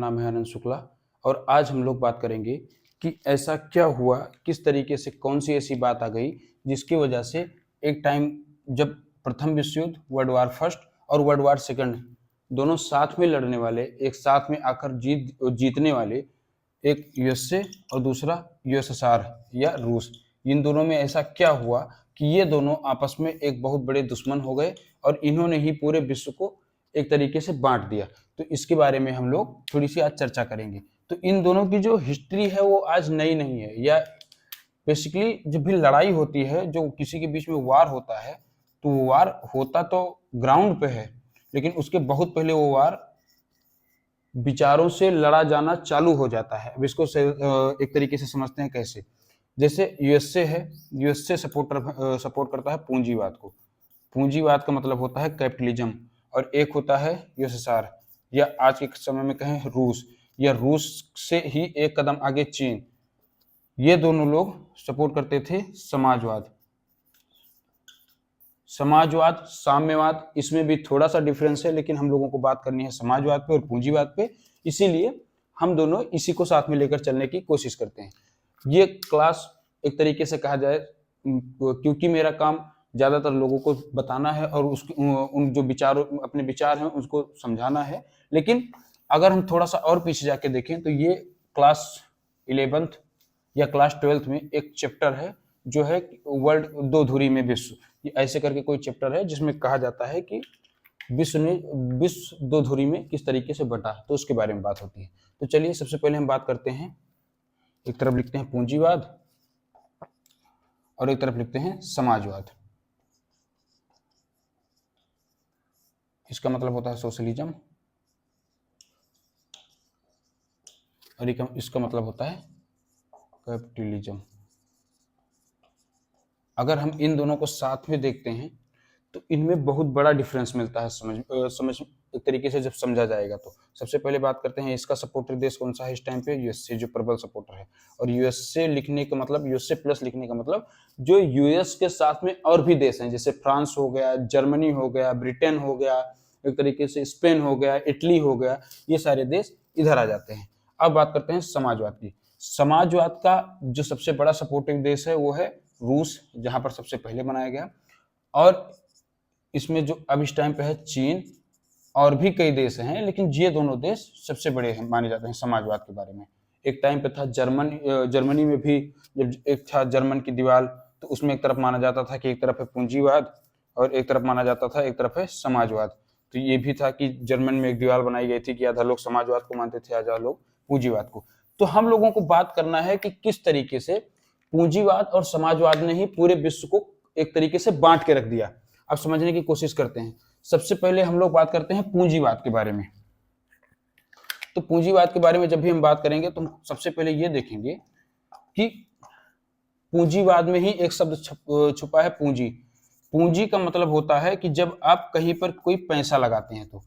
नाम है आनंद शुक्ला और आज हम लोग बात करेंगे कि ऐसा क्या हुआ, किस तरीके से कौन सी ऐसी बात आ गई जिसकी वजह से एक टाइम जब प्रथम विश्व युद्ध वर्ल्ड वार फर्स्ट और वर्ल्ड वार सेकंड दोनों साथ में लड़ने वाले, एक साथ में आकर जीतने वाले, एक यूएसए और दूसरा यूएसएसआर या रूस, इन दोनों में ऐसा क्या हुआ कि ये दोनों आपस में एक बहुत बड़े दुश्मन हो गए और इन्होंने ही पूरे विश्व को एक तरीके से बांट दिया। तो इसके बारे में हम लोग थोड़ी सी आज चर्चा करेंगे। तो इन दोनों की जो हिस्ट्री है वो आज नई नहीं है, या बेसिकली जब भी लड़ाई होती है, जो किसी के बीच में वार होता है, तो वार होता तो ग्राउंड पे है, लेकिन उसके बहुत पहले वो वार विचारों से लड़ा जाना चालू हो जाता है। अब इसको एक तरीके से समझते हैं कैसे। जैसे यूएसए है, यूएसए सपोर्ट करता है पूंजीवाद को। पूंजीवाद का मतलब होता है कैपिटलिज्म। और एक होता है यूएसएसआर, या आज के समय में कहें रूस, या रूस से ही एक कदम आगे चीन। ये दोनों लोग सपोर्ट करते थे समाजवाद। समाजवाद, साम्यवाद, इसमें भी थोड़ा सा डिफरेंस है, लेकिन हम लोगों को बात करनी है समाजवाद पे और पूंजीवाद पे, इसीलिए हम दोनों इसी को साथ में लेकर चलने की कोशिश करते हैं। ये क्लास एक तरीके से कहा जाए, क्योंकि मेरा काम ज्यादातर लोगों को बताना है और उन जो अपने विचार हैं उसको समझाना है। लेकिन अगर हम थोड़ा सा और पीछे जाके देखें तो ये क्लास 11th या क्लास 12th में एक चैप्टर है जो है वर्ल्ड दो धुरी में विश्व, ये ऐसे करके कोई चैप्टर है जिसमें कहा जाता है कि विश्व दो धुरी में किस तरीके से बटा, तो उसके बारे में बात होती है। तो चलिए सबसे पहले हम बात करते हैं, एक तरफ लिखते हैं पूंजीवाद और एक तरफ लिखते हैं समाजवाद। इसका मतलब होता है सोशलिज्म और इसका मतलब होता है कैपिटलिज्म। अगर हम इन दोनों को साथ में देखते हैं तो इनमें बहुत बड़ा डिफरेंस मिलता है, समझ एक तरीके से जब समझा जाएगा तो। सबसे पहले बात करते हैं इसका सपोर्टर देश कौन सा है इस टाइम पे, यूएसए जो प्रबल सपोर्टर है। और यूएसए लिखने का मतलब, यूएसए प्लस लिखने का मतलब जो यूएस के साथ में और भी देश हैं, जैसे फ्रांस हो गया, जर्मनी हो गया, ब्रिटेन हो गया, एक तरीके से स्पेन हो गया, इटली हो गया, ये सारे देश इधर आ जाते हैं। अब बात करते हैं समाजवाद की। समाजवाद का जो सबसे बड़ा सपोर्टिव देश है वो है रूस, जहां पर सबसे पहले बनाया गया। और इसमें जो अब इस टाइम पे है चीन, और भी कई देश हैं, लेकिन ये दोनों देश सबसे बड़े हैं माने जाते हैं समाजवाद के बारे में। एक टाइम पे था जर्मनी में भी, जब एक था जर्मन की दीवार, तो उसमें एक तरफ माना जाता था कि एक तरफ है पूंजीवाद और एक तरफ माना जाता था एक तरफ है समाजवाद। तो ये भी था कि जर्मन में एक दीवार बनाई गई थी कि आधा लोग समाजवाद को मानते थे, आधा लोग पूंजीवाद को। तो हम लोगों को बात करना है कि किस तरीके से पूंजीवाद और समाजवाद ने ही पूरे विश्व को एक तरीके से बांट के रख दिया। अब समझने की कोशिश करते हैं। सबसे पहले हम लोग बात करते हैं पूंजीवाद के बारे में। तो पूंजीवाद के बारे में जब भी हम बात करेंगे तो हम सबसे पहले ये देखेंगे कि पूंजीवाद में ही एक शब्द छुपा है, पूंजी। पूंजी का मतलब होता है कि जब आप कहीं पर कोई पैसा लगाते हैं तो।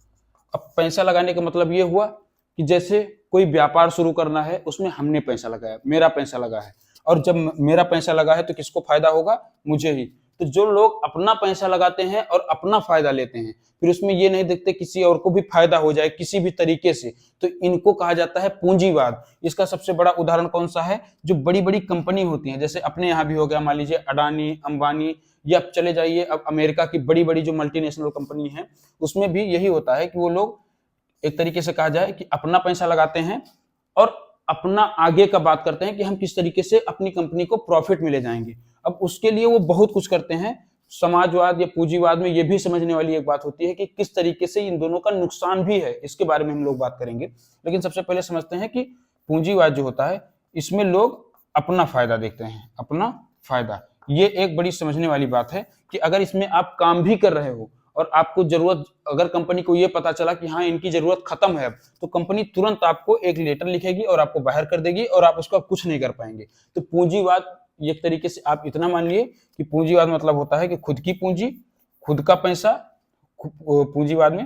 अब पैसा लगाने का मतलब ये हुआ कि जैसे कोई व्यापार शुरू करना है, उसमें हमने पैसा लगाया, मेरा पैसा लगा है, और जब मेरा पैसा लगा है तो किसको फायदा होगा? मुझे ही। तो जो लोग अपना पैसा लगाते हैं और अपना फायदा लेते हैं, फिर उसमें ये नहीं देखते किसी और को भी फायदा हो जाए किसी भी तरीके से, तो इनको कहा जाता है पूंजीवाद। इसका सबसे बड़ा उदाहरण कौन सा है? जो बड़ी बड़ी कंपनी होती हैं, जैसे अपने यहाँ भी हो गया, मान लीजिए अडानी, अंबानी, या अब चले जाइए अब अमेरिका की बड़ी बड़ी जो मल्टीनेशनल कंपनी है, उसमें भी यही होता है कि वो लोग एक तरीके से कहा जाए कि अपना पैसा लगाते हैं और अपना आगे का बात करते हैं कि हम किस तरीके से अपनी कंपनी को प्रॉफिट में ले जाएंगे। अब उसके लिए वो बहुत कुछ करते हैं। समाजवाद या पूंजीवाद में ये भी समझने वाली एक बात होती है कि किस तरीके से इन दोनों का नुकसान भी है, इसके बारे में हम लोग बात करेंगे। लेकिन सबसे पहले समझते हैं कि पूंजीवाद जो होता है, इसमें लोग अपना फायदा देखते हैं, अपना फायदा। ये एक बड़ी समझने वाली बात है कि अगर इसमें आप काम भी कर रहे हो और आपको जरूरत, अगर कंपनी को ये पता चला कि हाँ इनकी जरूरत खत्म है अब, तो कंपनी तुरंत आपको एक लेटर लिखेगी और आपको बाहर कर देगी और आप उसका कुछ नहीं कर पाएंगे। तो पूंजीवाद एक तरीके से आप इतना मान लिए कि पूंजीवाद मतलब होता है कि खुद की पूंजी, खुद का पैसा। पूंजीवाद में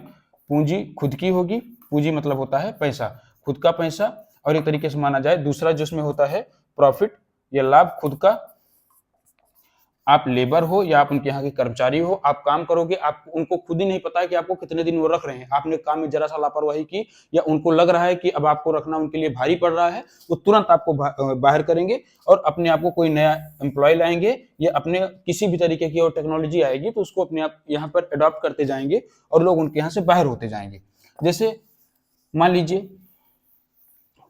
पूंजी खुद की होगी, पूंजी मतलब होता है पैसा, खुद का पैसा। और एक तरीके से माना जाए दूसरा जिसमें होता है प्रॉफिट या लाभ, खुद का आप लेबर हो या आप उनके यहाँ के कर्मचारी हो, आप काम करोगे, आप उनको खुद ही नहीं पता है कि आपको कितने दिन वो रख रहे हैं। आपने काम में जरा सा लापरवाही की या उनको लग रहा है कि अब आपको रखना उनके लिए भारी पड़ रहा है, वो तुरंत आपको बाहर करेंगे और अपने आप को कोई नया एम्प्लॉय लाएंगे या अपने किसी भी तरीके की और टेक्नोलॉजी आएगी तो उसको अपने आप यहाँ पर अडॉप्ट करते जाएंगे और लोग उनके यहाँ से बाहर होते जाएंगे। जैसे मान लीजिए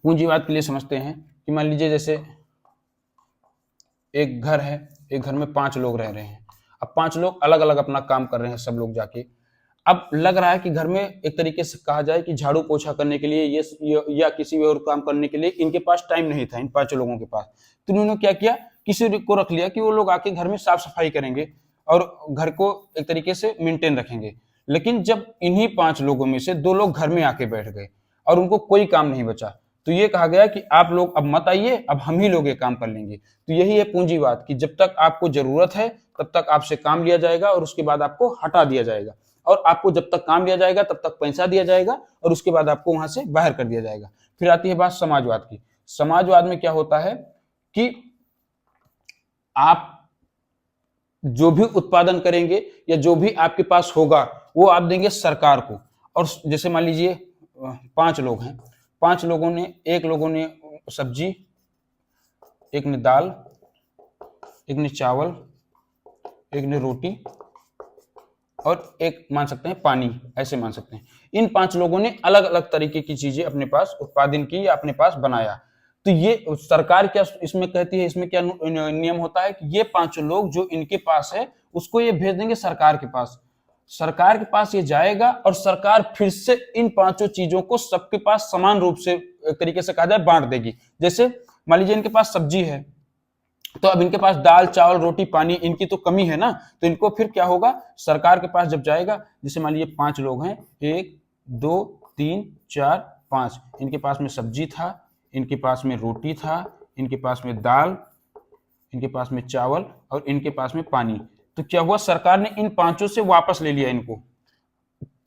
पूंजीवाद के लिए समझते हैं कि मान लीजिए जैसे एक घर है, एक घर में 5 लोग रह रहे हैं। अब 5 लोग अलग अलग अपना काम कर रहे हैं, सब लोग जाके। अब लग रहा है कि घर में एक तरीके से कहा जाए कि झाड़ू पोछा करने के लिए ये या किसी भी और काम करने के लिए इनके पास टाइम नहीं था, इन 5 लोगों के पास। तो उन्होंने क्या किया, किसी को रख लिया कि वो लोग आके घर में साफ सफाई करेंगे और घर को एक तरीके से मेंटेन रखेंगे। लेकिन जब इन्हीं 5 लोगों में से 2 लोग घर में आके बैठ गए और उनको कोई काम नहीं बचा, तो ये कहा गया कि आप लोग अब मत आइए, अब हम ही लोग ये काम कर लेंगे। तो यही है पूंजीवाद कि जब तक आपको जरूरत है तब तक आपसे काम लिया जाएगा और उसके बाद आपको हटा दिया जाएगा, और आपको जब तक काम लिया जाएगा तब तक पैसा दिया जाएगा और उसके बाद आपको वहां से बाहर कर दिया जाएगा। फिर आती है बात समाजवाद की। समाजवाद में क्या होता है कि आप जो भी उत्पादन करेंगे या जो भी आपके पास होगा वो आप देंगे सरकार को। और जैसे मान लीजिए 5 लोग हैं, 5 लोगों ने, एक लोगों ने सब्जी, एक ने दाल, एक ने चावल, एक ने रोटी और एक मान सकते हैं पानी, ऐसे मान सकते हैं। इन 5 लोगों ने अलग अलग तरीके की चीजें अपने पास उत्पादन की या अपने पास बनाया। तो ये सरकार क्या इसमें कहती है, इसमें क्या नियम होता है कि ये 5 लोग जो इनके पास है उसको ये भेज देंगे सरकार के पास। सरकार के पास ये जाएगा और सरकार फिर से इन 5 चीजों को सबके पास समान रूप से एक तरीके से कहा जाए बांट देगी। जैसे मान लीजिए इनके पास सब्जी है, तो अब इनके पास दाल चावल रोटी पानी इनकी तो कमी है ना, तो इनको फिर क्या होगा, सरकार के पास जब जाएगा, जैसे मान लीजिए 5 लोग हैं, 1 2 3 4 5, इनके पास में सब्जी था, इनके पास में रोटी था, इनके पास में दाल, इनके पास में चावल और इनके पास में पानी। तो क्या हुआ, सरकार ने इन 5 से वापस ले लिया इनको,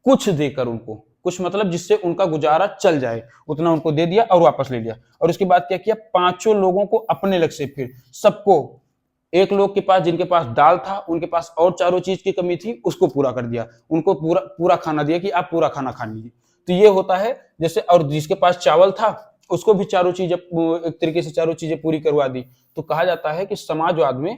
कुछ देकर उनको, कुछ मतलब जिससे उनका गुजारा चल जाए उतना उनको दे दिया और वापस ले लिया। और उसके बाद क्या किया, 5 लोगों को अपने लग से फिर सबको, एक लोग के पास जिनके पास दाल था उनके पास और 4 चीज की कमी थी उसको पूरा कर दिया, उनको पूरा पूरा खाना दिया कि आप पूरा खाना खा लीजिए। तो ये होता है जैसे, और जिसके पास चावल था उसको भी 4 चीजें एक तरीके से 4 चीजें पूरी करवा दी। तो कहा जाता है कि समाजवाद में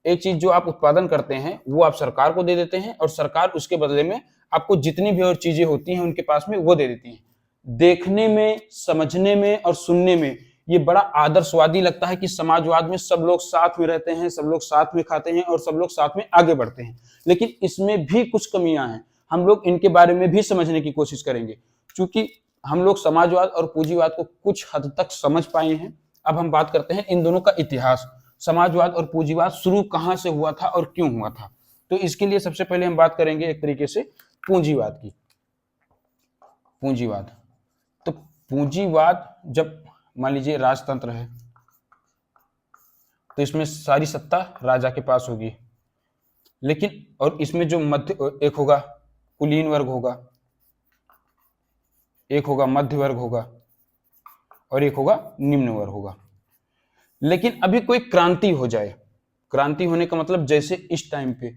एक चीज जो आप उत्पादन करते हैं वो आप सरकार को दे देते हैं और सरकार उसके बदले में आपको जितनी भी और चीजें होती हैं उनके पास में वो दे देती हैं। देखने में, समझने में और सुनने में ये बड़ा आदर्शवादी लगता है कि समाजवाद में सब लोग साथ में रहते हैं, सब लोग साथ में खाते हैं और सब लोग साथ में आगे बढ़ते हैं। लेकिन इसमें भी कुछ कमियां हैं, हम लोग इनके बारे में भी समझने की कोशिश करेंगे। क्योंकि हम लोग समाजवाद और पूंजीवाद को कुछ हद तक समझ पाए हैं, अब हम बात करते हैं इन दोनों का इतिहास। समाजवाद और पूंजीवाद शुरू कहां से हुआ था और क्यों हुआ था। तो इसके लिए सबसे पहले हम बात करेंगे एक तरीके से पूंजीवाद की। पूंजीवाद, तो पूंजीवाद जब मान लीजिए राजतंत्र है तो इसमें सारी सत्ता राजा के पास होगी, लेकिन और इसमें जो मध्य, एक होगा कुलीन वर्ग होगा, एक होगा मध्य वर्ग होगा और एक होगा निम्न वर्ग होगा। लेकिन अभी कोई क्रांति हो जाए, क्रांति होने का मतलब जैसे इस टाइम पे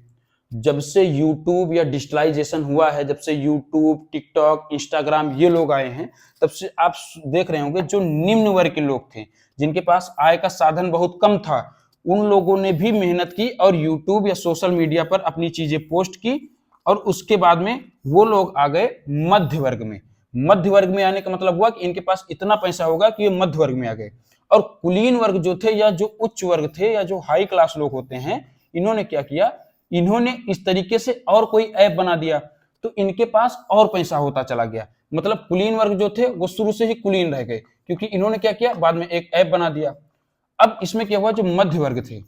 जब से यूट्यूब या डिजिटलाइजेशन हुआ है, जब से यूट्यूब टिकटॉक इंस्टाग्राम ये लोग आए हैं, तब से आप देख रहे होंगे जो निम्न वर्ग के लोग थे जिनके पास आय का साधन बहुत कम था, उन लोगों ने भी मेहनत की और यूट्यूब या सोशल मीडिया पर अपनी चीजें पोस्ट की और उसके बाद में वो लोग आ गए मध्य वर्ग में। मध्य वर्ग में आने का मतलब हुआ कि इनके पास इतना पैसा होगा कि ये मध्य वर्ग में आ गए। और कुलीन वर्ग जो थे या जो उच्च वर्ग थे या जो हाई क्लास लोग होते हैं, इन्होंने क्या किया, इन्होंने इस तरीके से और कोई ऐप बना दिया तो इनके पास और पैसा होता चला गया। मतलब कुलीन वर्ग जो थे वो शुरू से ही कुलीन रह गए क्योंकि इन्होंने क्या किया, बाद में एक ऐप बना दिया। अब इसमें क्या हुआ, जो मध्य वर्ग थे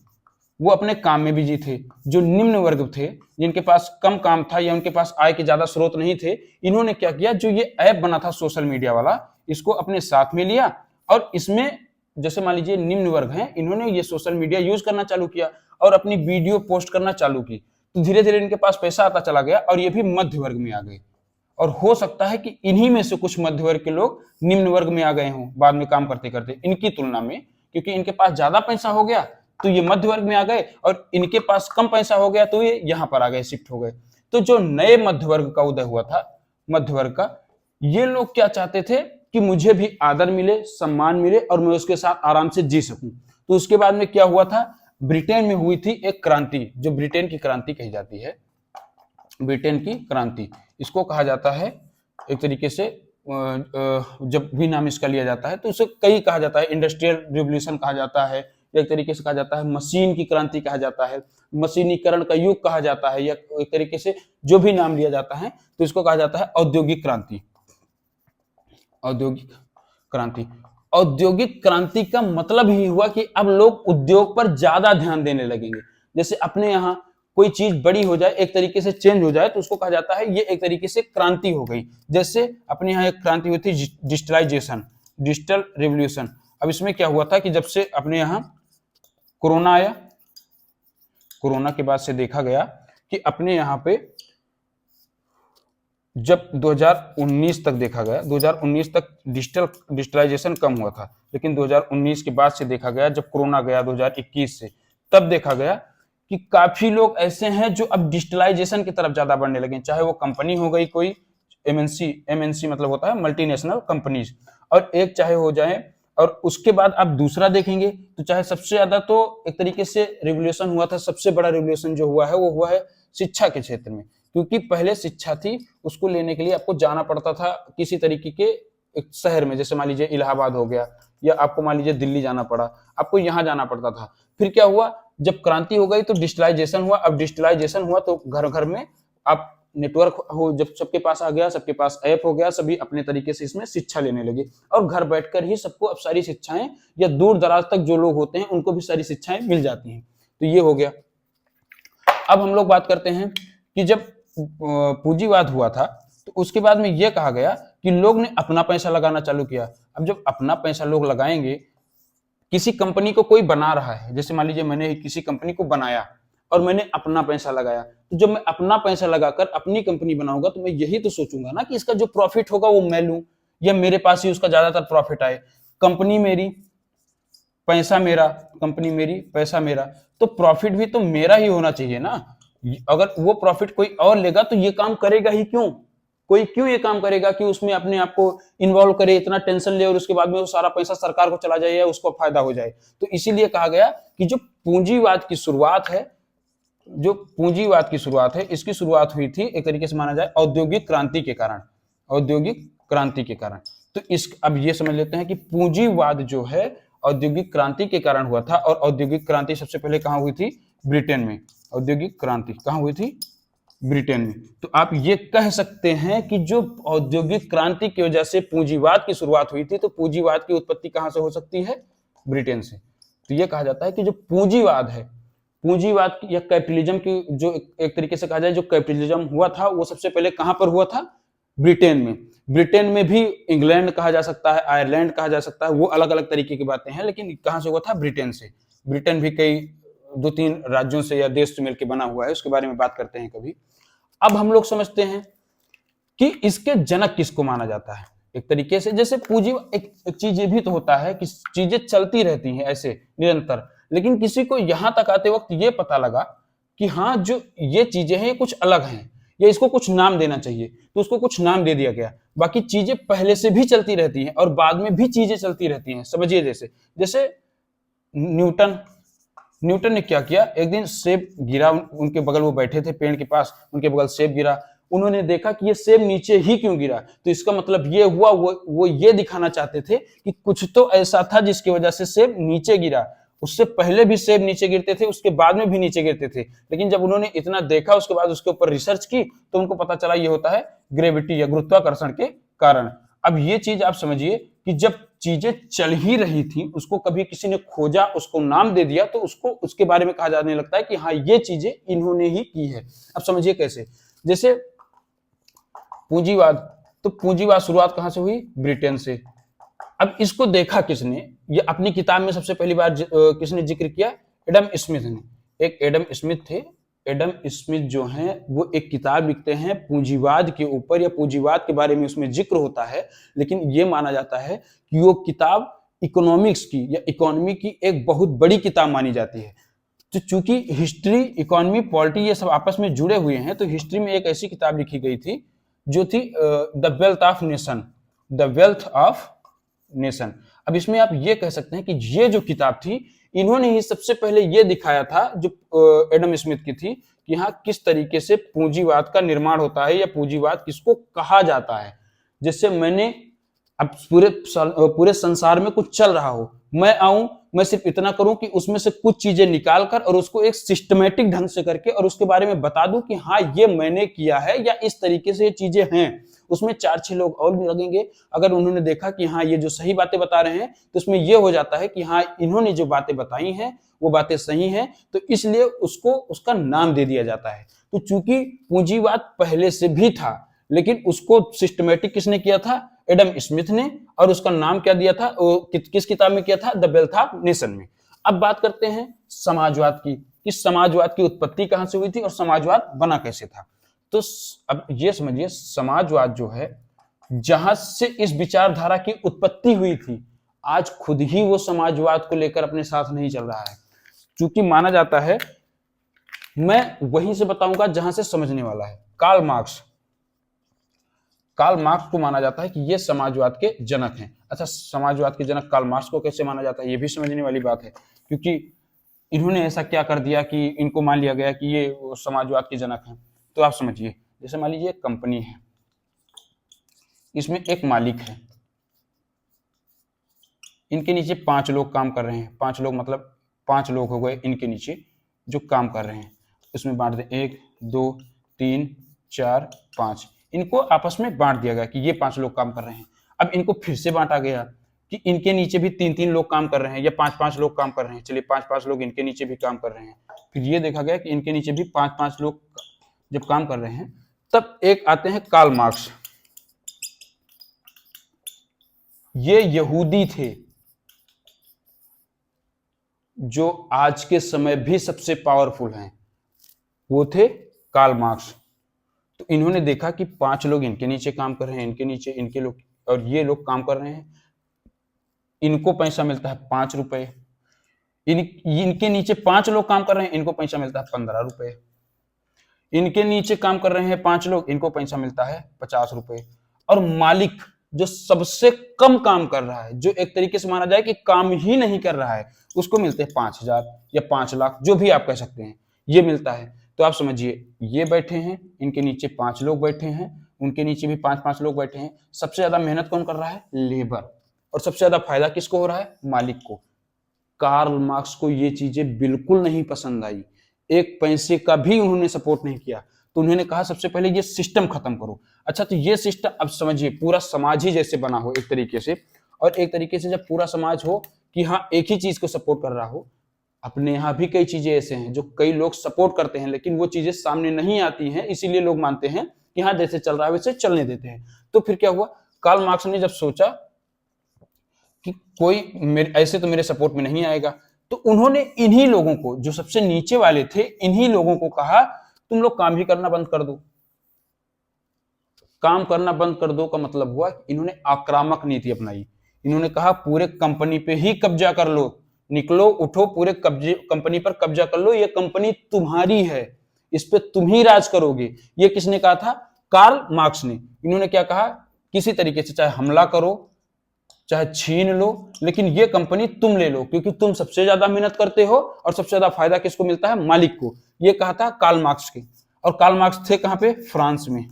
वो अपने काम में बिजी थे, जो निम्न वर्ग थे जिनके पास कम काम था या उनके पास आय के ज्यादा स्रोत नहीं थे, इन्होंने क्या किया, जो ये ऐप बना था सोशल मीडिया वाला, इसको अपने साथ में लिया और इसमें जैसे मान लीजिए निम्न वर्ग हैं, इन्होंने ये सोशल मीडिया यूज करना चालू किया और अपनी वीडियो पोस्ट करना चालू की। तो धीरे धीरे इनके पास पैसा आता चला गया और ये भी मध्य वर्ग में आ गए। और हो सकता है कि इन्हीं में से कुछ मध्य वर्ग के लोग निम्न वर्ग में आ गए हों बाद में काम करते करते इनकी तुलना में, क्योंकि इनके पास ज्यादा पैसा हो गया, तो ये मध्य वर्ग में आ गए, और इनके पास कम पैसा हो गया तो ये यहाँ पर आ गए, शिफ्ट हो गए। तो जो नए मध्य वर्ग का उदय हुआ था, मध्य वर्ग का, ये लोग क्या चाहते थे कि मुझे भी आदर मिले, सम्मान मिले और मैं उसके साथ आराम से जी सकूं। तो उसके बाद में क्या हुआ था, ब्रिटेन में हुई थी एक क्रांति, जो ब्रिटेन की क्रांति कही जाती है, ब्रिटेन की क्रांति। इसको कहा जाता है एक तरीके से, जब भी नाम इसका लिया जाता है तो उसे कई कहा जाता है, इंडस्ट्रियल रिवॉल्यूशन कहा जाता है, एक तरीके से कहा जाता है मशीन की क्रांति कहा जाता है, मशीनीकरण का युग कहा जाता है, या एक तरीके से जो भी नाम लिया जाता है तो इसको कहा जाता है औद्योगिक क्रांति। औद्योगिक क्रांति, औद्योगिक क्रांति का मतलब ही हुआ कि अब लोग उद्योग पर ज्यादा ध्यान देने लगेंगे। जैसे अपने यहाँ कोई चीज बड़ी हो जाए, एक तरीके से चेंज हो जाए, तो उसको कहा जाता है ये एक तरीके से क्रांति हो गई। जैसे अपने यहाँ एक क्रांति हुई थी डिजिटलाइजेशन, डिजिटल रिवॉल्यूशन। अब इसमें क्या हुआ था कि जब से अपने यहाँ कोरोना आया, कोरोना के बाद से देखा गया कि अपने यहाँ पे जब 2019 तक देखा गया, 2019 तक डिजिटलाइजेशन कम हुआ था, लेकिन 2019 के बाद से देखा गया, जब कोरोना गया 2021 से, तब देखा गया कि काफी लोग ऐसे हैं जो अब डिजिटलाइजेशन की तरफ ज्यादा बढ़ने लगे, चाहे वो कंपनी हो गई कोई एमएनसी मतलब होता है मल्टीनेशनल कंपनीज, और एक चाहे हो जाए, और उसके बाद आप दूसरा देखेंगे तो चाहे सबसे ज्यादा तो एक तरीके से रिवोल्यूशन हुआ था, सबसे बड़ा रिवोल्यूशन जो हुआ है वो हुआ है शिक्षा के क्षेत्र में। क्योंकि पहले शिक्षा थी, उसको लेने के लिए आपको जाना पड़ता था किसी तरीके के एक शहर में, जैसे मान लीजिए इलाहाबाद हो गया, या आपको मान लीजिए दिल्ली जाना पड़ा, आपको यहाँ जाना पड़ता था। फिर क्या हुआ, जब क्रांति हो गई तो डिजिटलाइजेशन हुआ। अब डिजिटलाइजेशन हुआ तो घर घर में आप नेटवर्क हो, जब सबके पास आ गया, सबके पास ऐप हो गया, सभी अपने तरीके से इसमें शिक्षा लेने लगे, और घर बैठकर ही सबको अब सारी शिक्षाएं, या दूर दराज तक जो लोग होते हैं उनको भी सारी शिक्षाएं मिल जाती हैं। तो ये हो गया। अब हम लोग बात करते हैं कि जब पूंजीवाद हुआ था तो उसके बाद में यह कहा गया कि लोग ने अपना पैसा लगाना चालू किया। अब जब अपना पैसा लोग लगाएंगे, किसी कंपनी को कोई बना रहा है, जैसे मान लीजिए मैंने किसी कंपनी को बनाया और मैंने अपना पैसा लगाया, तो जब मैं अपना पैसा लगाकर अपनी कंपनी बनाऊंगा तो मैं यही तो सोचूंगा ना कि इसका जो प्रॉफिट होगा वो मैं लूं, या मेरे पास ही उसका ज्यादातर प्रॉफिट आए। कंपनी मेरी, पैसा मेरा, कंपनी मेरी, पैसा मेरा, तो प्रॉफिट भी तो मेरा ही होना चाहिए ना। अगर वो प्रॉफिट कोई और लेगा तो ये काम करेगा ही क्यों, कोई क्यों ये काम करेगा कि उसमें अपने आप को इन्वॉल्व करे, इतना टेंशन ले, और उसके बाद में वो सारा पैसा सरकार को चला जाए या उसको फायदा हो जाए। तो इसीलिए कहा गया कि जो पूंजीवाद की शुरुआत है, जो पूंजीवाद की शुरुआत है, इसकी शुरुआत हुई थी एक तरीके से माना जाए औद्योगिक क्रांति के कारण, औद्योगिक क्रांति के कारण। तो इस अब ये समझ लेते हैं कि पूंजीवाद जो है औद्योगिक क्रांति के कारण हुआ था, और औद्योगिक क्रांति सबसे पहले कहां हुई थी, ब्रिटेन में। औद्योगिक क्रांति कहां हुई थी, ब्रिटेन में। तो आप ये कह सकते हैं कि जो औद्योगिक क्रांति की वजह से पूंजीवाद की शुरुआत हुई थी, तो पूंजीवाद की उत्पत्ति कहां से हो सकती है, ब्रिटेन से। तो ये कहा जाता है कि जो पूंजीवाद है, पूंजीवाद या कैपिटलिज्म की जो एक तरीके से कहा जाए, जो कैपिटलिज्म हुआ था वो सबसे पहले कहां पर हुआ था, ब्रिटेन में। ब्रिटेन में भी इंग्लैंड कहा जा सकता है, आयरलैंड कहा जा सकता है, वो अलग अलग तरीके की बातें हैं, लेकिन कहां से हुआ था, ब्रिटेन से। ब्रिटेन भी कई 2-3 राज्यों से या देश से मिलकर बना हुआ है, उसके बारे में बात करते हैं कभी। अब हम लोग समझते हैं कि इसके जनक किसको माना जाता है। एक तरीके से जैसे पूंजी, एक चीज ये भी तो होता है कि चीजें चलती रहती हैं ऐसे निरंतर, लेकिन किसी को यहां तक आते वक्त ये पता लगा कि हाँ जो ये चीजें हैं ये कुछ अलग हैं, या इसको कुछ नाम देना चाहिए, तो उसको कुछ नाम दे दिया गया। बाकी चीजें पहले से भी चलती रहती हैं और बाद में भी चीजें चलती रहती हैं। समझिए जैसे न्यूटन ने क्या किया, एक दिन सेब गिरा, उनके बगल वो बैठे थे पेड़ के पास, उनके बगल सेब गिरा, उन्होंने देखा कि ये सेब नीचे ही क्यों गिरा। तो इसका मतलब ये हुआ, वो ये दिखाना चाहते थे कि कुछ तो ऐसा था जिसकी वजह से सेब नीचे गिरा। उससे पहले भी सेब नीचे गिरते थे, उसके बाद में भी नीचे गिरते थे, लेकिन जब उन्होंने इतना देखा, उसके बाद उसके ऊपर रिसर्च की, तो उनको पता चला ये होता है ग्रेविटी या गुरुत्वाकर्षण के कारण। अब ये चीज आप समझिए कि जब चीजें चल ही रही थी, उसको कभी किसी ने खोजा, उसको नाम दे दिया, तो उसको उसके बारे में कहा जाने लगता है कि हाँ ये चीजें इन्होंने ही की है। अब समझिए कैसे, जैसे पूंजीवाद, तो पूंजीवाद शुरुआत कहां से हुई, ब्रिटेन से। अब इसको देखा किसने, ये अपनी किताब में सबसे पहली बार किसने जिक्र किया, एडम स्मिथ ने। एक एडम स्मिथ थे, एडम स्मिथ जो हैं वो एक किताब लिखते हैं पूंजीवाद के ऊपर, या पूंजीवाद के बारे में उसमें जिक्र होता है, लेकिन ये माना जाता है कि वो किताब इकोनॉमिक्स की या इकोनॉमी की एक बहुत बड़ी किताब मानी जाती है। तो चूंकि हिस्ट्री, इकोनॉमी, पॉलिटी ये सब आपस में जुड़े हुए हैं, तो हिस्ट्री में एक ऐसी किताब लिखी गई थी जो थी the wealth of nation, the wealth of nation. अब इसमें आप ये कह सकते हैं कि ये जो किताब थी, इन्होंने ही सबसे पहले ये दिखाया था, जो एडम स्मिथ की थी, कि हाँ किस तरीके से पूंजीवाद का निर्माण होता है या पूंजीवाद किसको कहा जाता है। जैसे मैंने अब पूरे संसार में कुछ चल रहा हो, मैं आऊं, मैं सिर्फ इतना करूं कि उसमें से कुछ चीजें निकाल कर और उसको एक सिस्टमेटिक ढंग से करके और उसके बारे में बता दूं कि हाँ ये मैंने किया है या इस तरीके से ये चीजें हैं। उसमें 4-6 लोग और भी लगेंगे, अगर उन्होंने देखा कि हाँ ये जो सही बातें बता रहे हैं, तो उसमें ये हो जाता है कि हाँ इन्होंने जो बातें बताई हैं वो बातें सही हैं, तो इसलिए उसको उसका नाम दे दिया जाता है। तो चूंकि पूंजीवाद पहले से भी था, लेकिन उसको सिस्टमेटिक किसने किया था? एडम स्मिथ ने। और उसका नाम क्या दिया था? किस किताब में किया था? द वेल्थ ऑफ नेशन में। अब बात करते हैं समाजवाद की, कि समाजवाद की उत्पत्ति कहां से हुई थी और समाजवाद बना कैसे था। तो अब ये समझिए, समाजवाद जो है, जहां से इस विचारधारा की उत्पत्ति हुई थी, आज खुद ही वो समाजवाद को लेकर अपने साथ नहीं चल रहा है। क्योंकि माना जाता है, मैं वहीं से बताऊंगा जहां से समझने वाला है। कार्ल मार्क्स को माना जाता है कि ये समाजवाद के जनक हैं। अच्छा, समाजवाद के जनक कार्ल मार्क्स को कैसे माना जाता है, ये भी समझने वाली बात है, क्योंकि इन्होंने ऐसा क्या कर दिया कि इनको मान लिया गया कि ये समाजवाद के जनक हैं। तो आप समझिए, जैसे मान लीजिए एक कंपनी है, इसमें एक मालिक है, इनके नीचे 5 लोग काम कर रहे हैं। 5 लोग मतलब 5 लोग हो गए इनके नीचे जो काम कर रहे हैं। उसमें बांट दें, 1 2 3 4 5, इनको आपस में बांट दिया गया कि ये 5 लोग काम कर रहे हैं। अब इनको फिर से बांटा गया कि इनके नीचे भी 3-3 लोग काम कर रहे हैं या 5-5 लोग काम कर रहे हैं। चलिए 5-5 लोग इनके नीचे भी काम कर रहे हैं। फिर ये देखा गया कि इनके नीचे भी 5-5 लोग जब काम कर रहे हैं, तब एक आते हैं कार्ल मार्क्स। ये यहूदी थे जो आज के समय भी सबसे पावरफुल हैं, वो थे कार्ल मार्क्स। तो इन्होंने देखा कि 5 लोग इनके नीचे काम कर रहे हैं, इनके नीचे इनके लोग, और ये लोग काम कर रहे हैं, इनको पैसा मिलता है 5 रुपए। इनके नीचे 5 लोग काम कर रहे हैं, इनको पैसा मिलता है 15 रुपए। इनके नीचे काम कर रहे हैं 5 लोग, इनको पैसा मिलता है 50 रुपए। और मालिक जो सबसे कम काम कर रहा है, जो एक तरीके से माना जाए कि काम ही नहीं कर रहा है, उसको मिलते हैं 5,000 या 5 लाख, जो भी आप कह सकते हैं, ये मिलता है। तो आप समझिए, ये बैठे हैं, इनके नीचे 5 लोग बैठे हैं, उनके नीचे भी 5-5 लोग बैठे हैं। सबसे ज्यादा मेहनत कौन कर रहा है? लेबर। और सबसे ज्यादा फायदा किसको हो रहा है? मालिक को। कार्ल मार्क्स को ये चीजें बिल्कुल नहीं पसंद आई, एक पैसे का भी उन्होंने सपोर्ट नहीं किया। तो उन्होंने कहा सबसे पहले ये सिस्टम खत्म करो। अच्छा, तो ये सिस्टम, अब समझिए, पूरा समाज ही जैसे बना हो एक तरीके से, और एक तरीके से जब पूरा समाज हो कि हाँ एक ही चीज को सपोर्ट कर रहा हो। अपने यहाँ भी कई चीजें ऐसे हैं जो कई लोग सपोर्ट करते हैं, लेकिन वो चीजें सामने नहीं आती हैं, इसीलिए लोग मानते हैं कि हाँ जैसे चल रहा है वैसे चलने देते हैं। तो फिर क्या हुआ, कार्ल मार्क्स ने जब सोचा कि कोई ऐसे तो मेरे सपोर्ट में नहीं आएगा, तो उन्होंने इन्हीं लोगों को, जो सबसे नीचे वाले थे, इन्हीं लोगों को कहा तुम लोग काम ही करना बंद कर दो। काम करना बंद कर दो का मतलब हुआ इन्होंने आक्रामक नीति अपनाई। इन्होंने कहा पूरे कंपनी पे ही कब्जा कर लो, निकलो उठो, पूरे कंपनी पर कब्जा कर लो, ये कंपनी तुम्हारी है, इस पे तुम ही राज करोगे। ये किसने कहा था? कार्ल मार्क्स ने। इन्होंने क्या कहा, किसी तरीके से चाहे हमला करो, चाहे छीन लो, लेकिन ये कंपनी तुम ले लो, क्योंकि तुम सबसे ज्यादा मेहनत करते हो और सबसे ज्यादा फायदा किसको मिलता है? मालिक को। ये कहा था कार्ल मार्क्स के। और कार्ल मार्क्स थे कहां पे? फ्रांस में।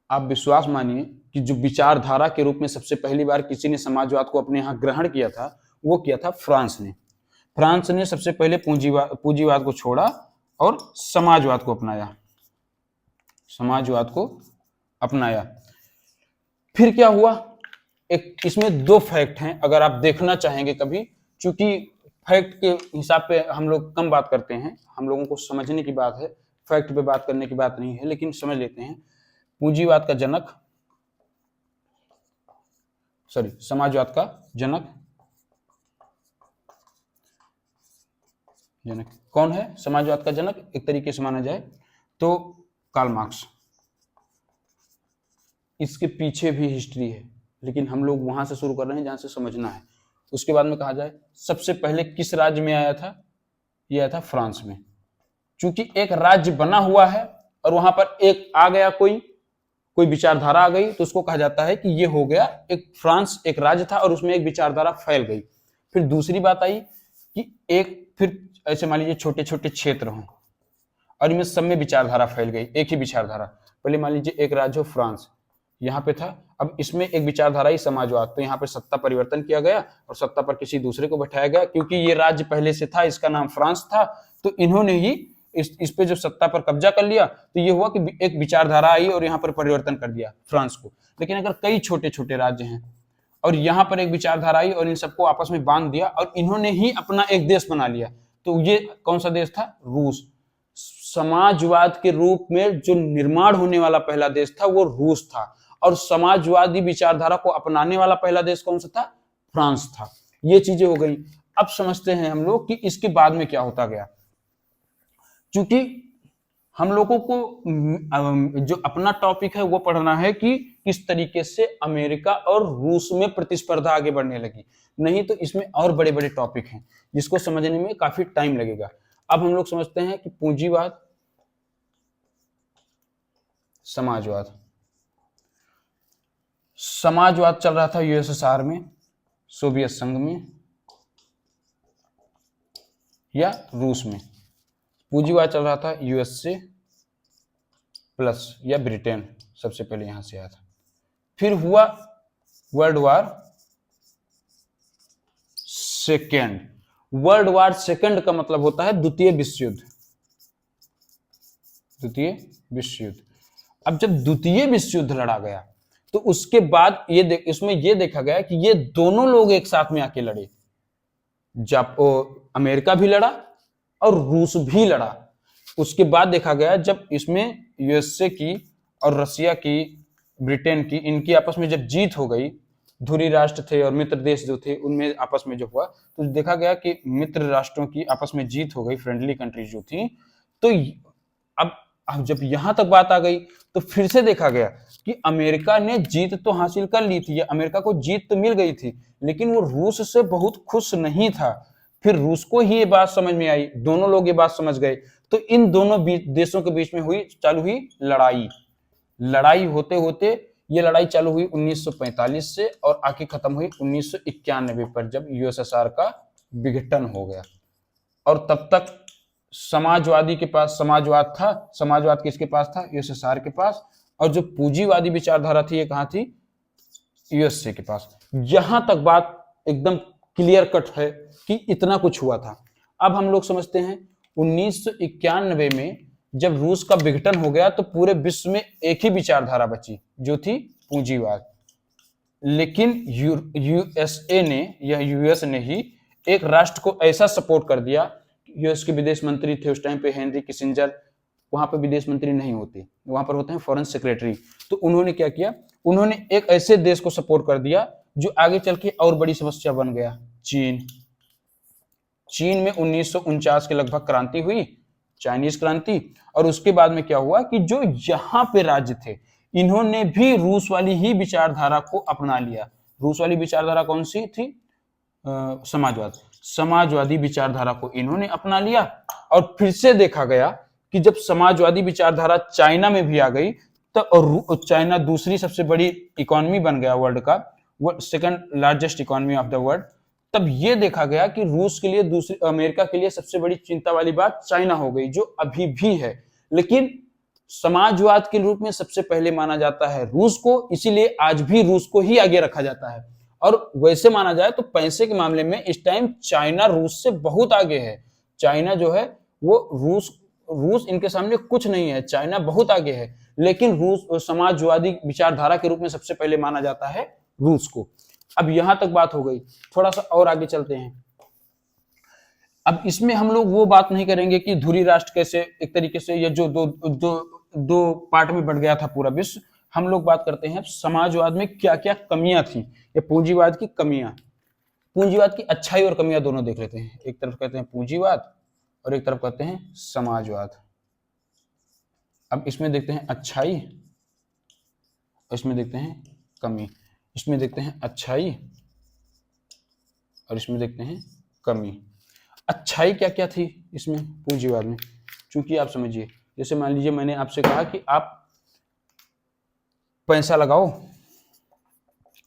आप विश्वास मानिए कि जो विचारधारा के रूप में सबसे पहली बार किसी ने समाजवाद को अपने यहां ग्रहण किया था, वो किया था फ्रांस ने। फ्रांस ने सबसे पहले पूंजीवाद को छोड़ा और समाजवाद को अपनाया। समाजवाद को अपनाया। फिर क्या हुआ, एक इसमें 2 फैक्ट हैं, अगर आप देखना चाहेंगे कभी, क्योंकि फैक्ट के हिसाब पे हम लोग कम बात करते हैं, हम लोगों को समझने की बात है, फैक्ट पे बात करने की बात नहीं है, लेकिन समझ लेते हैं। पूंजीवाद का जनक, सॉरी, समाजवाद का जनक कौन है? समाजवाद का जनक एक तरीके से माना जाए तो कार्ल मार्क्स। इसके पीछे भी हिस्ट्री है, लेकिन हम लोग वहां से शुरू कर रहे हैं जहां से समझना है। उसके बाद में कहा जाए सबसे पहले किस राज्य में आया था, यह आया था फ्रांस में। चूंकि एक राज्य बना हुआ है और वहां पर एक आ गया कोई विचारधारा आ गई, तो उसको कहा जाता है कि ये हो गया एक फ्रांस एक राज्य था और उसमें एक विचारधारा फैल गई। फिर दूसरी बात आई कि एक फिर ऐसे मान लीजिए छोटे छोटे क्षेत्र हों और इनमें सब में विचारधारा फैल गई, एक ही विचारधारा। पहले मान लीजिए एक राज्य हो फ्रांस, यहाँ पे था, अब इसमें एक विचारधारा ही समाजवाद, तो यहाँ पे सत्ता परिवर्तन किया गया और सत्ता पर किसी दूसरे को बैठाया गया, क्योंकि ये राज्य पहले से था, इसका नाम फ्रांस था, तो इन्होंने ही इस पे जो सत्ता पर कब्जा कर लिया, तो ये हुआ कि एक विचारधारा आई और यहाँ पर परिवर्तन कर दिया फ्रांस को। लेकिन अगर कई छोटे छोटे राज्य हैं और यहाँ पर एक विचारधारा आई और इन सबको आपस में बांध दिया और इन्होंने ही अपना एक देश बना लिया, तो ये कौन सा देश था, रूस। समाजवाद के रूप में जो निर्माण होने वाला पहला देश था वो रूस था, और समाजवादी विचारधारा को अपनाने वाला पहला देश कौन सा था, फ्रांस था। ये चीजें हो गई। अब समझते हैं हम लोग कि इसके बाद में क्या होता गया। क्योंकि हम लोगों को जो अपना टॉपिक है वो पढ़ना है कि किस तरीके से अमेरिका और रूस में प्रतिस्पर्धा आगे बढ़ने लगी, नहीं तो इसमें और बड़े बड़े टॉपिक हैं जिसको समझने में काफी टाइम लगेगा। अब हम लोग समझते हैं कि पूंजीवाद, समाजवाद। समाजवाद चल रहा था यूएसएसआर में, सोवियत संघ में या रूस में। पूंजीवाद चल रहा था यूएसए प्लस या ब्रिटेन, सबसे पहले यहां से आया था। फिर हुआ world war second. World war second का मतलब होता है द्वितीय विश्व युद्ध। द्वितीय विश्व युद्ध। अब जब द्वितीय विश्व युद्ध लड़ा गया तो उसके बाद इसमें ये देखा गया कि ये दोनों लोग एक साथ में आके लड़े, जब अमेरिका भी लड़ा और रूस भी लड़ा। उसके बाद देखा गया जब इसमें यूएसए की और रसिया की, ब्रिटेन की, इनकी आपस में जब जीत हो गई, धुरी राष्ट्र थे और मित्र देश जो थे उनमें आपस में जो हुआ, तो देखा गया कि मित्र राष्ट्रों की आपस में जीत हो गई, फ्रेंडली कंट्रीज जो थी। तो अब जब यहां तक बात आ गई तो फिर से देखा गया कि अमेरिका ने जीत तो हासिल कर ली थी, अमेरिका को जीत तो मिल गई थी, लेकिन वो रूस से बहुत खुश नहीं था। फिर रूस को ही ये बात समझ में आई, दोनों लोग ये बात समझ गए, तो इन दोनों देशों के बीच में चालू हुई लड़ाई। लड़ाई होते होते ये लड़ाई चालू हुई 1945 से और आके खत्म हुई 1991 पर, जब यूएसएसआर का विघटन हो गया। और तब तक समाजवादी के पास समाजवाद था, समाजवाद किसके पास था, यूएसएसआर के पास, और जो पूंजीवादी विचारधारा थी ये कहां थी, यूएसए के पास। यहां तक बात एकदम क्लियर कट है कि इतना कुछ हुआ था। अब हम लोग समझते हैं 1991 में जब रूस का विघटन हो गया तो पूरे विश्व में एक ही विचारधारा बची जो थी पूंजीवाद। लेकिन यूएसए ने या यूएस ने ही एक राष्ट्र को ऐसा सपोर्ट कर दिया, यूएस के विदेश मंत्री थे उस टाइम पे हेनरी किसिंजर, वहां पर विदेश मंत्री नहीं होते, वहां पर होते हैं फॉरेन सेक्रेटरी। तो उन्होंने क्या किया, उन्होंने एक ऐसे देश को सपोर्ट कर दिया जो आगे चल के और बड़ी समस्या बन गया, चीन। चीन में 1949 के लगभग क्रांति हुई, चाइनीज क्रांति। और उसके बाद में क्या हुआ कि जो यहाँ पे राज्य थे इन्होंने भी रूस वाली ही विचारधारा को अपना लिया। रूस वाली विचारधारा कौन सी थी, समाजवाद, समाजवादी विचारधारा को इन्होंने अपना लिया। और फिर से देखा गया कि जब समाजवादी विचारधारा चाइना में भी आ गई तो चाइना दूसरी सबसे बड़ी इकोनॉमी बन गया वर्ल्ड का, वो second largest economy of the world. तब ये देखा गया कि रूस के लिए, दूसरी अमेरिका के लिए सबसे बड़ी चिंता वाली बात चाइना हो गई, जो अभी भी है। लेकिन समाजवाद के रूप में सबसे पहले माना जाता है रूस को, इसीलिए आज भी रूस को ही आगे रखा जाता है। और वैसे माना जाए तो पैसे के मामले में इस टाइम चाइना रूस से बहुत आगे है। चाइना जो है वो रूस इनके सामने कुछ नहीं है, चाइना बहुत आगे है। लेकिन रूस समाजवादी विचारधारा के रूप में सबसे पहले माना जाता है रूस को। अब यहां तक बात हो गई, थोड़ा सा और आगे चलते हैं। अब इसमें हम लोग वो बात नहीं करेंगे कि धुरी राष्ट्र कैसे एक तरीके से, या जो दो पार्ट में बढ़ गया था पूरा विश्व। हम लोग बात करते हैं समाजवाद में क्या क्या कमियां थी, या पूंजीवाद की कमियां। पूंजीवाद की अच्छाई और कमियां दोनों देख लेते हैं। एक तरफ कहते हैं पूंजीवाद और एक तरफ कहते हैं समाजवाद। अब इसमें देखते हैं अच्छाई, इसमें देखते हैं कमी। इसमें देखते हैं अच्छाई और इसमें देखते हैं कमी। अच्छाई क्या क्या थी इसमें पूंजीवाद में, क्योंकि आप समझिए, जैसे मान लीजिए मैंने आपसे कहा कि आप पैसा लगाओ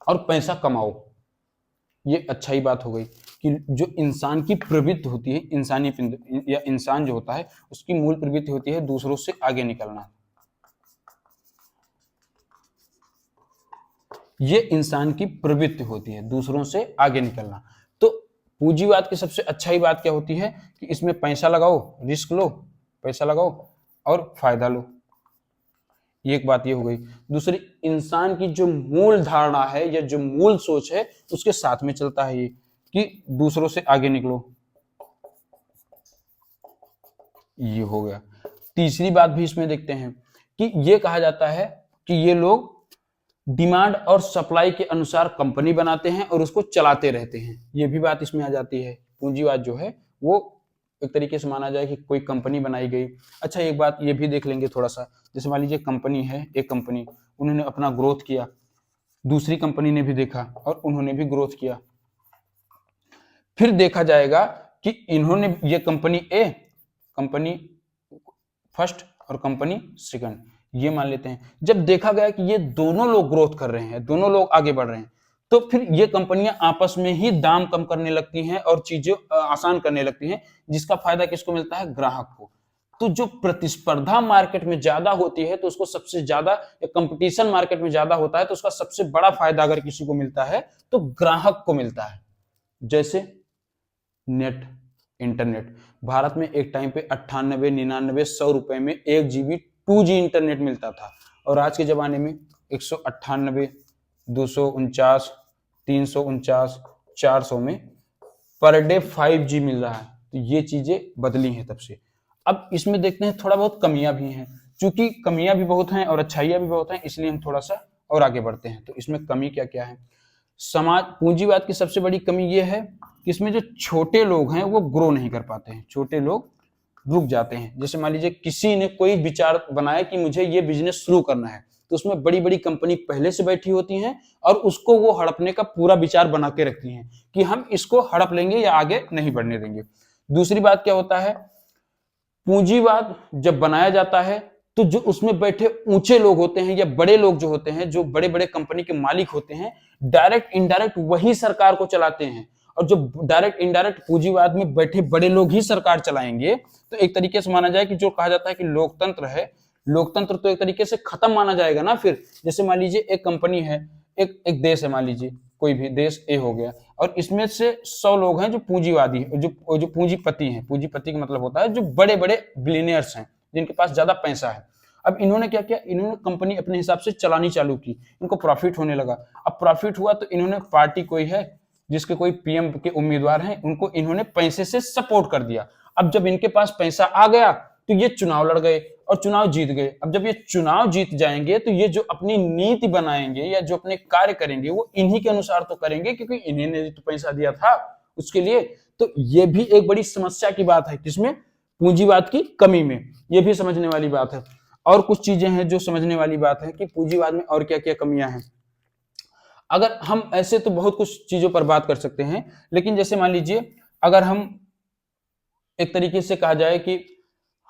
और पैसा कमाओ, ये अच्छाई बात हो गई कि जो इंसान की प्रवृत्ति होती है, इंसानी या इंसान जो होता है उसकी मूल प्रवृत्ति होती है दूसरों से आगे निकलना। ये इंसान की प्रवृत्ति होती है दूसरों से आगे निकलना। तो पूंजीवाद की सबसे अच्छाई बात क्या होती है कि इसमें पैसा लगाओ, रिस्क लो, पैसा लगाओ और फायदा लो। ये एक बात ये हो गई। दूसरी, इंसान की जो मूल धारणा है या जो मूल सोच है उसके साथ में चलता है ये कि दूसरों से आगे निकलो, ये हो गया। तीसरी बात भी इसमें देखते हैं कि ये कहा जाता है कि ये लोग डिमांड और सप्लाई के अनुसार कंपनी बनाते हैं और उसको चलाते रहते हैं, ये भी बात इसमें आ जाती है। पूंजीवाद जो है वो एक तरीके से माना जाए कि कोई कंपनी बनाई गई। अच्छा, एक बात ये भी देख लेंगे थोड़ा सा, जैसे मान लीजिए कंपनी है, एक कंपनी, उन्होंने अपना ग्रोथ किया, दूसरी कंपनी ने भी देखा और उन्होंने भी ग्रोथ किया। फिर देखा जाएगा कि इन्होंने, ये कंपनी ए, कंपनी फर्स्ट और कंपनी सेकंड, ये मान लेते हैं। जब देखा गया कि ये दोनों लोग ग्रोथ कर रहे हैं, दोनों लोग आगे बढ़ रहे हैं, तो फिर ये कंपनियां आपस में ही दाम कम करने लगती हैं और चीजें आसान करने लगती हैं, जिसका फायदा किसको मिलता है? ग्राहक को। तो जो प्रतिस्पर्धा मार्केट में ज्यादा होती है तो उसको सबसे ज्यादा, कंपटीशन मार्केट में ज्यादा होता है तो उसका सबसे बड़ा फायदा अगर किसी को मिलता है तो ग्राहक को मिलता है। जैसे नेट, इंटरनेट, भारत में एक टाइम पे 98, 99, 100 रुपए में 1 GB 2G इंटरनेट मिलता था और आज के जमाने में 198, 249, 349, 400 में पर डे 5G मिल रहा है। तो ये चीजें बदली हैं तब से। अब इसमें देखते हैं थोड़ा बहुत कमियां भी हैं, क्योंकि कमियां भी बहुत हैं और अच्छाइयां भी बहुत हैं, इसलिए हम थोड़ा सा और आगे बढ़ते हैं। तो इसमें कमी क्या क्या है? समाज, पूंजीवाद की सबसे बड़ी कमी यह है कि इसमें जो छोटे लोग हैं वो ग्रो नहीं कर पाते हैं, छोटे लोग रुक जाते हैं। जैसे मान लीजिए किसी ने कोई विचार बनाया कि मुझे ये बिजनेस शुरू करना है, तो उसमें बड़ी बड़ी कंपनी पहले से बैठी होती हैं और उसको वो हड़पने का पूरा विचार बना के रखती हैं कि हम इसको हड़प लेंगे या आगे नहीं बढ़ने देंगे। दूसरी बात क्या होता है, पूंजीवाद जब बनाया जाता है तो जो उसमें बैठे ऊंचे लोग होते हैं या बड़े लोग जो होते हैं, जो बड़े बड़े कंपनी के मालिक होते हैं, डायरेक्ट इनडायरेक्ट वही सरकार को चलाते हैं। और जो डायरेक्ट इनडायरेक्ट पूंजीवाद में बैठे बड़े लोग ही सरकार चलाएंगे, तो एक तरीके से माना जाए कि जो कहा जाता है कि लोकतंत्र है, लोकतंत्र तो एक तरीके से खत्म माना जाएगा ना फिर। जैसे मान लीजिए एक कंपनी है, एक देश है, मान लीजिए कोई भी देश ए हो गया, और इसमें से 100 लोग हैं जो पूंजीवादी, जो पूंजीपति हैं। पूंजीपति का मतलब होता है जो बड़े बड़े बिलियनियर्स हैं, जिनके पास ज्यादा पैसा है। अब इन्होंने क्या किया, इन्होंने कंपनी अपने हिसाब से चलानी चालू की, इनको प्रॉफिट होने लगा। अब प्रॉफिट हुआ तो इन्होंने पार्टी कोई है जिसके कोई पीएम के उम्मीदवार हैं, उनको इन्होंने पैसे से सपोर्ट कर दिया। अब जब इनके पास पैसा आ गया तो ये चुनाव लड़ गए और चुनाव जीत गए। अब जब ये चुनाव जीत जाएंगे तो ये जो अपनी नीति बनाएंगे या जो अपने कार्य करेंगे वो इन्हीं के अनुसार तो करेंगे, क्योंकि इन्हीं ने तो पैसा दिया था उसके लिए। तो ये भी एक बड़ी समस्या की बात है, किसमें? पूंजीवाद की कमी में। ये भी समझने वाली बात है। और कुछ चीजें हैं जो समझने वाली बात है कि पूंजीवाद में और क्या क्या कमियां हैं। अगर हम ऐसे तो बहुत कुछ चीजों पर बात कर सकते हैं, लेकिन जैसे मान लीजिए अगर हम एक तरीके से कहा जाए कि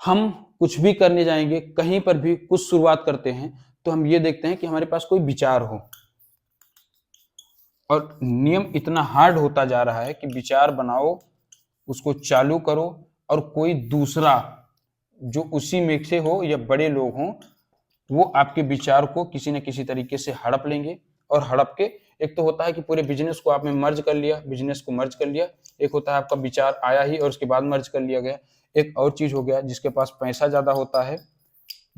हम कुछ भी करने जाएंगे, कहीं पर भी कुछ शुरुआत करते हैं, तो हम ये देखते हैं कि हमारे पास कोई विचार हो। और नियम इतना हार्ड होता जा रहा है कि विचार बनाओ, उसको चालू करो, और कोई दूसरा जो उसी में से हो या बड़े लोग हों, वो आपके विचार को किसी न किसी तरीके से हड़प लेंगे। और हड़प के, एक तो होता है कि पूरे बिजनेस को आपने मर्ज कर लिया, बिजनेस को मर्ज कर लिया। एक होता है आपका विचार आया ही और उसके बाद मर्ज कर लिया गया। एक और चीज हो गया, जिसके पास पैसा ज्यादा होता है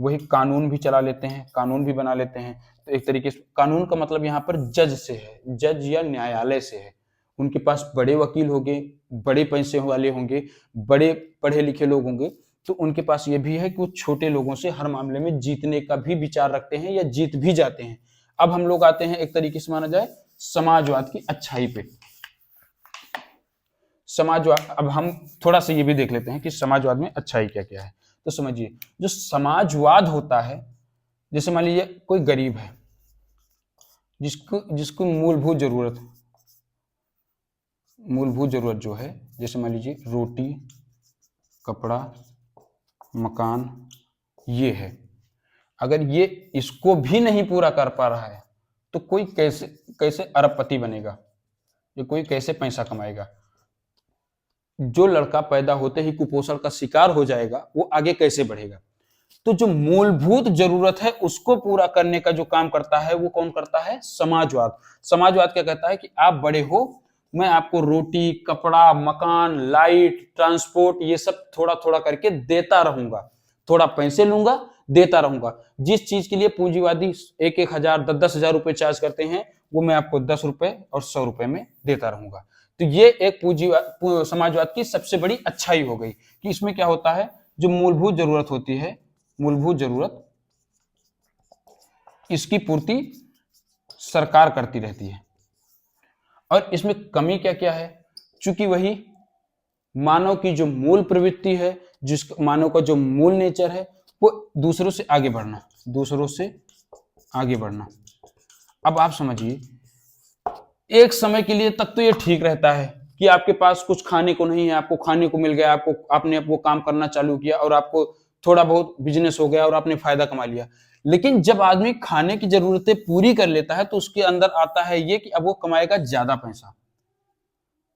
वही कानून भी चला लेते हैं, कानून भी बना लेते हैं। तो एक तरीके से कानून का मतलब यहाँ पर जज से है, जज या न्यायालय से है। उनके पास बड़े वकील होंगे, बड़े पैसे वाले होंगे, बड़े पढ़े लिखे लोग होंगे। तो उनके पास ये भी है कि वो छोटे लोगों से हर मामले में जीतने का भी विचार रखते हैं या जीत भी जाते हैं। अब हम लोग आते हैं एक तरीके से माना जाए समाजवाद की अच्छाई पे। समाजवाद, अब हम थोड़ा सा ये भी देख लेते हैं कि समाजवाद में अच्छाई क्या क्या है। तो समझिए, जो समाजवाद होता है, जैसे मान लीजिए कोई गरीब है, जिसको जिसको मूलभूत जरूरत जो है, जैसे मान लीजिए रोटी, कपड़ा, मकान, ये है, अगर ये इसको भी नहीं पूरा कर पा रहा है तो कोई कैसे कैसे अरबपति बनेगा, ये कोई कैसे पैसा कमाएगा। जो लड़का पैदा होते ही कुपोषण का शिकार हो जाएगा वो आगे कैसे बढ़ेगा। तो जो मूलभूत जरूरत है उसको पूरा करने का जो काम करता है वो कौन करता है, समाजवाद। समाजवाद क्या कहता है कि आप बड़े हो, मैं आपको रोटी, कपड़ा, मकान, लाइट, ट्रांसपोर्ट ये सब थोड़ा थोड़ा करके देता रहूंगा, थोड़ा पैसे लूंगा देता रहूंगा। जिस चीज के लिए पूंजीवादी 1,000 10,000 रुपए चार्ज करते हैं वो मैं आपको 10 रुपए और 100 रुपए में देता रहूंगा। तो ये एक समाजवाद की सबसे बड़ी अच्छाई हो गई कि इसमें क्या होता है, जो मूलभूत जरूरत होती है, मूलभूत जरूरत, इसकी पूर्ति सरकार करती रहती है। और इसमें कमी क्या क्या है, चूंकि वही मानव की जो मूल प्रवृत्ति है, जिस मानव का जो मूल नेचर है वो दूसरों से आगे बढ़ना, दूसरों से आगे बढ़ना। अब आप समझिए, एक समय के लिए तक तो ये ठीक रहता है कि आपके पास कुछ खाने को नहीं है, आपको खाने को मिल गया, आपने वो काम करना चालू किया और आपको थोड़ा बहुत बिजनेस हो गया और आपने फायदा कमा लिया। लेकिन जब आदमी खाने की जरूरतें पूरी कर लेता है तो उसके अंदर आता है ये कि अब वो कमाएगा ज्यादा पैसा,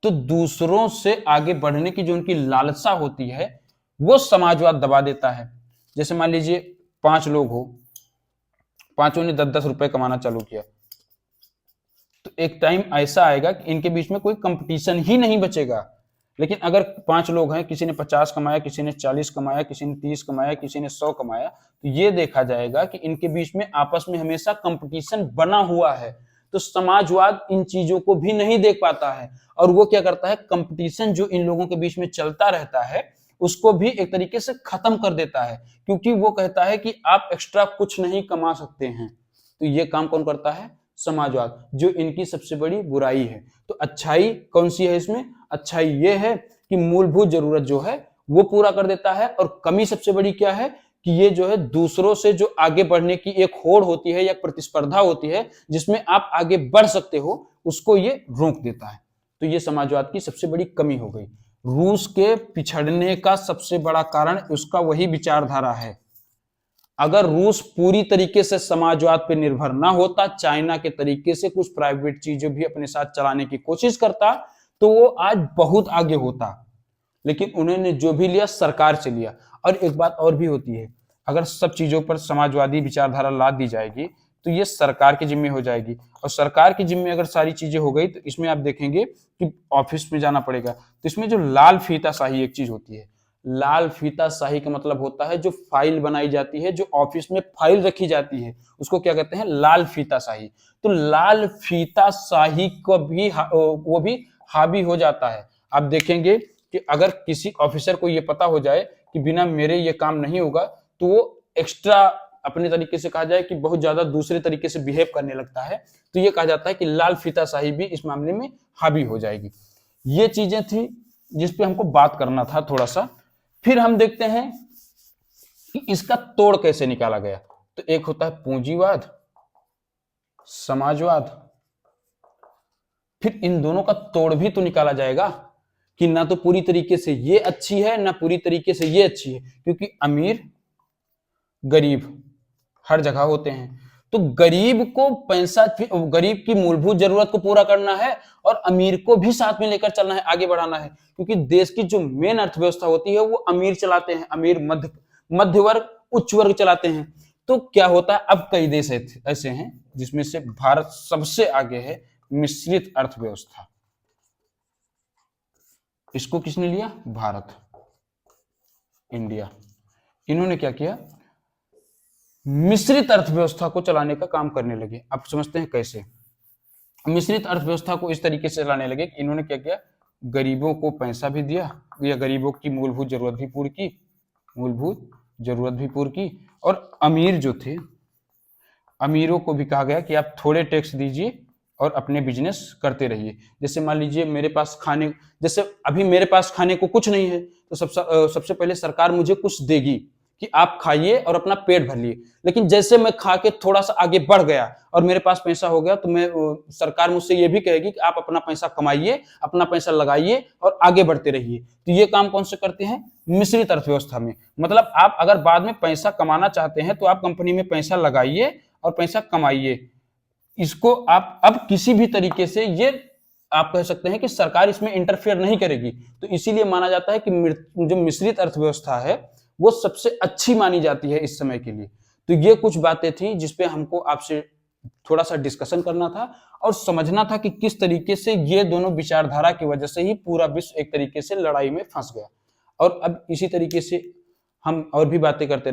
तो दूसरों से आगे बढ़ने की जो उनकी लालसा होती है वो समाजवाद दबा देता है। जैसे मान लीजिए 5 लोग हो, पांचों ने 10-10 रुपए कमाना चालू किया, तो एक टाइम ऐसा आएगा कि इनके बीच में कोई कंपटीशन ही नहीं बचेगा। लेकिन अगर 5 लोग हैं, किसी ने 50 कमाया, किसी ने 40 कमाया, किसी ने 30 कमाया, किसी ने 100 कमाया, तो ये देखा जाएगा कि इनके बीच में आपस में हमेशा कंपटीशन बना हुआ है। तो समाजवाद इन चीजों को भी नहीं देख पाता है और वो क्या करता है, कंपटीशन जो इन लोगों के बीच में चलता रहता है उसको भी एक तरीके से खत्म कर देता है, क्योंकि वो कहता है कि आप एक्स्ट्रा कुछ नहीं कमा सकते हैं। तो ये काम कौन करता है, समाजवाद, जो इनकी सबसे बड़ी बुराई है। तो अच्छाई कौन सी है इसमें, अच्छाई ये है कि मूलभूत जरूरत जो है वो पूरा कर देता है, और कमी सबसे बड़ी क्या है कि ये जो है दूसरों से जो आगे बढ़ने की एक होड़ होती है या प्रतिस्पर्धा होती है जिसमें आप आगे बढ़ सकते हो, उसको ये रोक देता है। तो ये समाजवाद की सबसे बड़ी कमी हो गई। रूस के पिछड़ने का सबसे बड़ा कारण उसका वही विचारधारा है। अगर रूस पूरी तरीके से समाजवाद पर निर्भर ना होता, चाइना के तरीके से कुछ प्राइवेट चीजें भी अपने साथ चलाने की कोशिश करता, तो वो आज बहुत आगे होता। लेकिन उन्होंने जो भी लिया सरकार से लिया। और एक बात और भी होती है, अगर सब चीजों पर समाजवादी विचारधारा ला दी जाएगी तो ये सरकार के जिम्मे हो जाएगी, और सरकार के जिम्मे अगर सारी चीजें हो गई तो इसमें आप देखेंगे कि ऑफिस में जाना पड़ेगा। तो इसमें जो लाल फीता शाही एक चीज होती है, लाल फीता शाही का मतलब होता है जो फाइल बनाई जाती है, जो ऑफिस में फाइल रखी जाती है, उसको क्या कहते हैं, लाल फीता शाही। तो लाल फीता शाही को भी वो भी हावी हो जाता है। आप देखेंगे कि अगर किसी ऑफिसर को ये पता हो जाए कि बिना मेरे ये काम नहीं होगा, तो वो एक्स्ट्रा अपने तरीके से कहा जाए कि बहुत ज्यादा दूसरे तरीके से बिहेव करने लगता है। तो ये कहा जाता है कि लाल फीता शाही भी इस मामले में हावी हो जाएगी। ये चीजें थी जिस पे हमको बात करना था थोड़ा सा। फिर हम देखते हैं कि इसका तोड़ कैसे निकाला गया। तो एक होता है पूंजीवाद, समाजवाद, फिर इन दोनों का तोड़ भी तो निकाला जाएगा कि ना तो पूरी तरीके से ये अच्छी है ना पूरी तरीके से ये अच्छी है, क्योंकि अमीर गरीब हर जगह होते हैं। तो गरीब को पैसा, गरीब की मूलभूत जरूरत को पूरा करना है और अमीर को भी साथ में लेकर चलना है, आगे बढ़ाना है, क्योंकि देश की जो मेन अर्थव्यवस्था होती है वो अमीर चलाते हैं, अमीर मध्य वर्ग उच्च वर्ग चलाते हैं। तो क्या होता है, अब कई देश ऐसे हैं जिसमें से भारत सबसे आगे है, मिश्रित अर्थव्यवस्था। इसको किसने लिया, भारत, इंडिया। इन्होंने क्या किया, मिश्रित अर्थव्यवस्था को चलाने का काम करने लगे। अब समझते हैं कैसे। मिश्रित अर्थव्यवस्था को इस तरीके से चलाने लगे कि इन्होंने क्या किया, गरीबों को पैसा भी दिया या गरीबों की मूलभूत जरूरत भी पूरी की, मूलभूत जरूरत भी पूरी की, और अमीर जो थे, अमीरों को भी कहा गया कि आप थोड़े टैक्स दीजिए और अपने बिजनेस करते रहिए। जैसे मान लीजिए मेरे पास खाने, जैसे अभी मेरे पास खाने को कुछ नहीं है, तो सबसे पहले सरकार मुझे कुछ देगी, कि आप खाइए और अपना पेट भर लिए, लेकिन जैसे मैं खा के थोड़ा सा आगे बढ़ गया और मेरे पास पैसा हो गया, तो मैं सरकार मुझसे ये भी कहेगी कि आप अपना पैसा कमाइए, अपना पैसा लगाइए और आगे बढ़ते रहिए। तो ये काम कौन से करते हैं? मिश्रित अर्थव्यवस्था में। मतलब आप अगर बाद में पैसा कमाना चाहते हैं तो आप कंपनी में पैसा लगाइए और पैसा कमाइए। इसको आप अब किसी भी तरीके से ये आप कह सकते हैं कि सरकार इसमें इंटरफेयर नहीं करेगी। तो इसीलिए माना जाता है कि जो मिश्रित अर्थव्यवस्था है वो सबसे अच्छी मानी जाती है इस समय के लिए। तो ये कुछ बातें थी जिसपे हमको आपसे थोड़ा सा डिस्कशन करना था और समझना था कि किस तरीके से ये दोनों विचारधारा की वजह से ही पूरा विश्व एक तरीके से लड़ाई में फंस गया। और अब इसी तरीके से हम और भी बातें करते